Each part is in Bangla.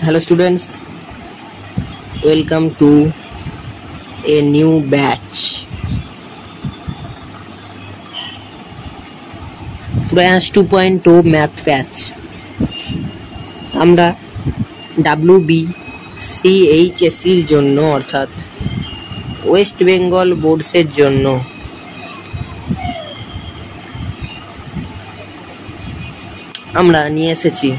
Hello students, welcome to a new batch. Branch 2.0 math batch. আমরা WBCHSC এর জন্য অর্থাৎ ওয়েস্ট বেঙ্গল বোর্ডসের জন্য আমরা নিয়ে এসেছি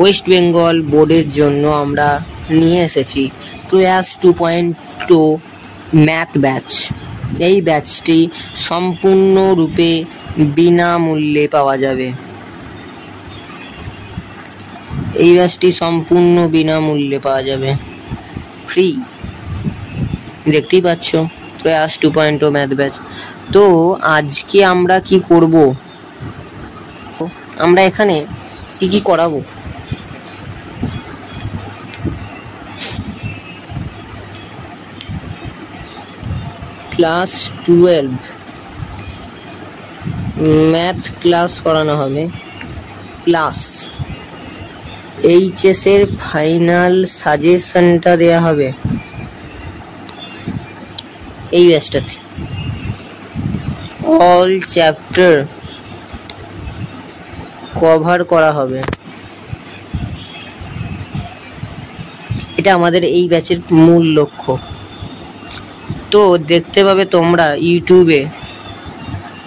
ওয়েস্ট বেঙ্গল বোর্ডের জন্য আমরা নিয়ে এসেছি ক্লাস 2.2 ম্যাথ ব্যাচ। এই ব্যাচটি সম্পূর্ণরূপে বিনামূল্যে পাওয়া যাবে। এই ব্যাচটি সম্পূর্ণ বিনামূল্যে পাওয়া যাবে, ফ্রি। দেখতেই পাচ্ছ ক্লাস 2.2 ম্যাথ ব্যাচ। তো আজকে আমরা কি করব, আমরা এখানে কি করাবো? ক্লাস 12 ম্যাথ ক্লাস করানো হবে, প্লাস এইচএস এর ফাইনাল সাজেশনটা দেয়া হবে এই ব্যাচটাতে। অল চ্যাপ্টার কভার করা হবে। এটা আমাদের এই ব্যাচের মূল লক্ষ্য। তো দেখতে পাবে তোমরা ইউটিউবে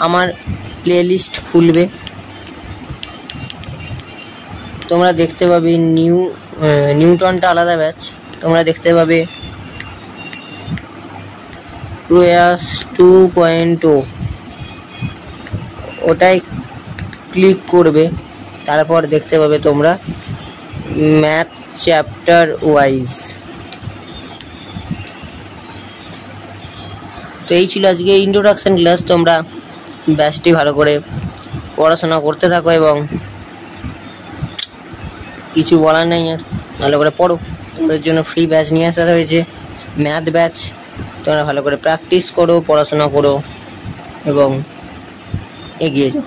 আমার প্লেলিস্ট খুলবে, তোমরা দেখতে পাবে নিউটনটা আলাদা ব্যাচ, তোমরা দেখতে পাবে ক্লাস 2.0, ওটাই ক্লিক করবে। তারপর দেখতে পাবে তোমরা ম্যাথ চ্যাপ্টার ওয়াইজ। তো এই ছিল আজকে ইন্ট্রোডাকশন ক্লাস। তোমরা ব্যাচটি ভালো করে পড়াশোনা করতে থাকো এবং কিছু বলার নেই, আর ভালো করে পড়ো। তোমাদের জন্য ফ্রি ব্যাচ নিয়ে আসা হয়েছে, ম্যাথ ব্যাচ। তোমরা ভালো করে প্র্যাকটিস করো, পড়াশোনা করো এবং এগিয়ে যাও।